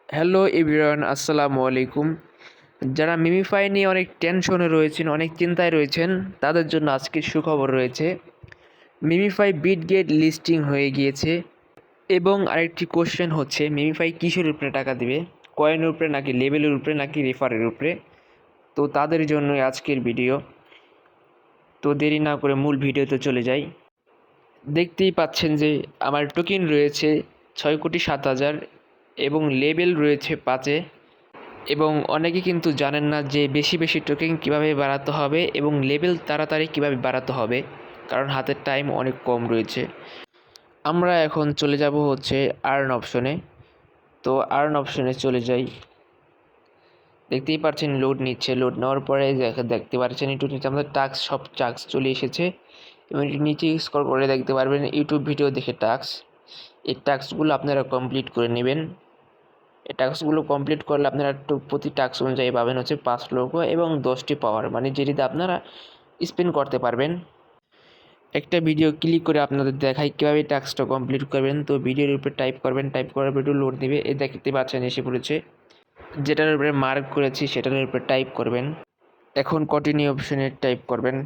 Hello everyone, আসসালামু আলাইকুম। যারা মিমিফাই নিয়ে অনেক টেনশনে রয়েছেন, অনেক চিন্তায় রয়েছেন, তাদের জন্য আজকের সুখবর রয়েছে। মিমিফাই বিটগেট লিস্টিং হয়ে গিয়েছে। এবং আরেকটি কোশ্চেন হচ্ছে, মিমিফাই কিসের উপরে টাকা দেবে? কয়েনের উপরে, নাকি লেভেলের উপরে, নাকি রেফারের উপরে? তো তাদের জন্যই আজকের ভিডিও। তো দেরি না করে মূল ভিডিওতে চলে যাই। দেখতেই পাচ্ছেন যে আমার টোকেন রয়েছে 6,07,000 এবং লেভেল রয়েছে 5-এ। এবং অনেকে কিন্তু জানেন না যে বেশি বেশি টোকেন কীভাবে বাড়াতে হবে এবং লেভেল তাড়াতাড়ি কীভাবে বাড়াতে হবে, কারণ হাতের টাইম অনেক কম রয়েছে। আমরা এখন চলে যাব হচ্ছে আর্ন অপশনে। তো আর্ন অপশনে চলে যাই। দেখতেই পাচ্ছেন লোড নিচ্ছে। লোড নেওয়ার পরে দেখতে পাচ্ছেন একটু নিচে আমাদের টাস্ক, সব টাস্ক চলে এসেছে। এবং একটু নিচে স্ক্রল করে দেখতে পারবেন ইউটিউব ভিডিও দেখে টাস্ক। এই টাস্কগুলো আপনারা কমপ্লিট করে নেবেন। এই টাস্কগুলো কমপ্লিট করলে আপনারা একটু প্রতি টাস্ক অনুযায়ী পাবেন হচ্ছে 5 লক্ষ এবং 10টি পাওয়ার, মানে যেটিতে আপনারা স্পেন্ড করতে পারবেন। একটা ভিডিও ক্লিক করে আপনাদের দেখাই কীভাবে টাস্কটা কমপ্লিট করবেন। তো ভিডিওর উপরে টাইপ করবেন, টাইপ করার পর একটু লোড দেবে। এই দেখতে পাচ্ছেন এসে পড়েছে। যেটার উপরে মার্ক করেছি সেটার উপরে টাইপ করবেন। এখন কন্টিনিউ অপশনে টাইপ করবেন।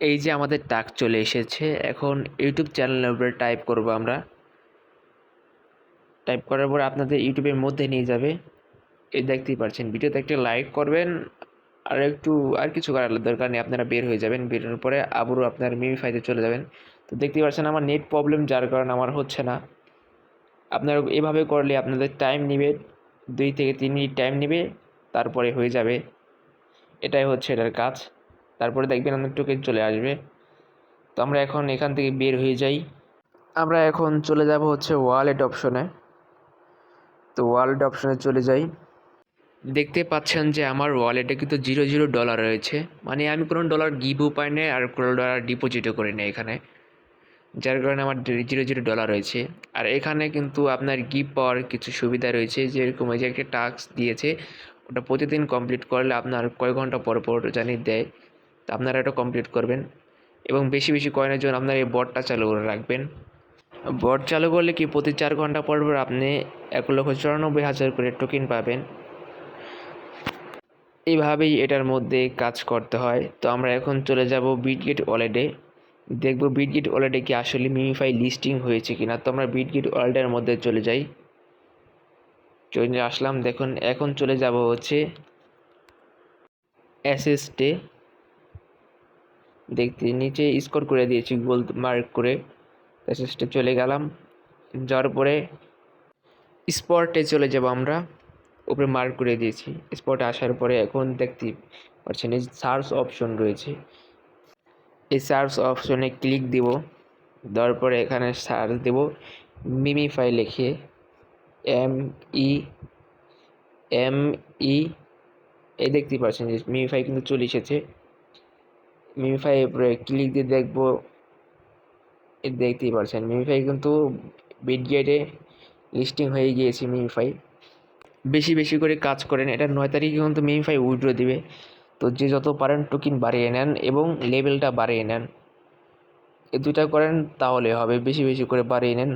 এই যে আমাদের টাস্ক চলে এসেছে। এখন ইউটিউব চ্যানেলের উপরে টাইপ করব আমরা। টাইপ করার পর আপনাদের ইউটিউবের মধ্যে নিয়ে যাবে। এই দেখতেই পাচ্ছেন। ভিডিওতে একটা লাইক করবেন, আর কিছু করার দরকার নেই। আপনারা বের হয়ে যাবেন। বেরোনোর পরে আবারও আপনার মিমিফাইতে চলে যাবেন। তো দেখতেই পাচ্ছেন আমার নেট প্রবলেম, যার কারণে আমার হচ্ছে না। আপনারা এভাবে করলে আপনাদের টাইম নেবে 2 থেকে 3 মিনিট টাইম নেবে, তারপরে হয়ে যাবে। এটাই হচ্ছে এটার কাজ। তারপরে দেখবেন আপনার টোকেন চলে আসবে। তো আমরা এখন এখান থেকে বের হয়ে যাই। আমরা এখন চলে যাব হচ্ছে ওয়ালেট অপশনে। তো ওয়ালেট অপশনে চলে যাই। দেখতে পাচ্ছেন যে আমার ওয়ালেটে কিন্তু $0 রয়েছে, মানে আমি কোনো ডলার গিভও পাই না আর কোনো ডলার ডিপোজিটও করি না এখানে, যার কারণে আমার $0 রয়েছে। আর এখানে কিন্তু আপনার গিভ পাওয়ার কিছু সুবিধা রয়েছে, যেরকম এই যে একটা টাস্ক দিয়েছে, ওটা প্রতিদিন কমপ্লিট করলে আপনার কয়েক ঘন্টা পর পর জানিয়ে দেয়। তো আপনারা এটা কমপ্লিট করবেন এবং বেশি বেশি কয়েনের জন্য আপনার এই বটটা চালু করে রাখবেন। বট চালু করলে কি প্রতি 4 ঘন্টা পর পর আপনি 1,94,000 করে টোকেন পাবেন। এইভাবেই এটার মধ্যে কাজ করতে হয়। তো আমরা এখন চলে যাব বিটগেট ওয়ালেটে। দেখব বিটগেট ওয়ালেটে কি আসলে মিমিফাই লিস্টিং হয়েছে কিনা। তো আমরা বিটগেট ওয়ালেটের মধ্যে চলে যাই। চলে আসলাম। দেখুন এখন চলে যাব হচ্ছে অ্যাসেস্টে। দেখতে নিচে স্কোর করে দিয়েছি গোল মার্ক করে। অ্যাসেস্টে চলে গেলাম। যাওয়ার পরে স্পটে চলে যাব আমরা। উপরে মার্ক করে দিয়েছি। স্পটে আসার পরে এখন দেখতে পাচ্ছেন এই সার্চ অপশন রয়েছে। এই সার্চ অপশনে ক্লিক দিব। দেওয়ার পরে এখানে সার্চ দেব মিমিফাই লিখে, ME এই দেখতেই পাচ্ছেন যে মিমিফাই কিন্তু চলে এসেছে। মিমিফাই উপরে ক্লিক দিয়ে দেখব। দেখতেই পাচ্ছেন মিমিফাই কিন্তু বিটগেটে লিস্টিং হয়ে গিয়েছে। মিমিফাই বেশি বেশি করে কাজ করেন। এটা 9 তারিখে কিন্তু মিমিফাই উইথড্র দিবে। তো যে যত পারেন টোকেন বাড়িয়ে নেন এবং লেভেলটা বাড়িয়ে নেন। এই দুইটা করেন তাহলে হবে, বেশি বেশি করে বাড়িয়ে নেন।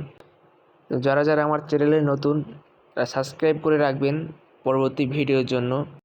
তো যারা যারা আমার চ্যানেলে নতুন, তারা সাবস্ক্রাইব করে রাখবেন পরবর্তী ভিডিওর জন্য।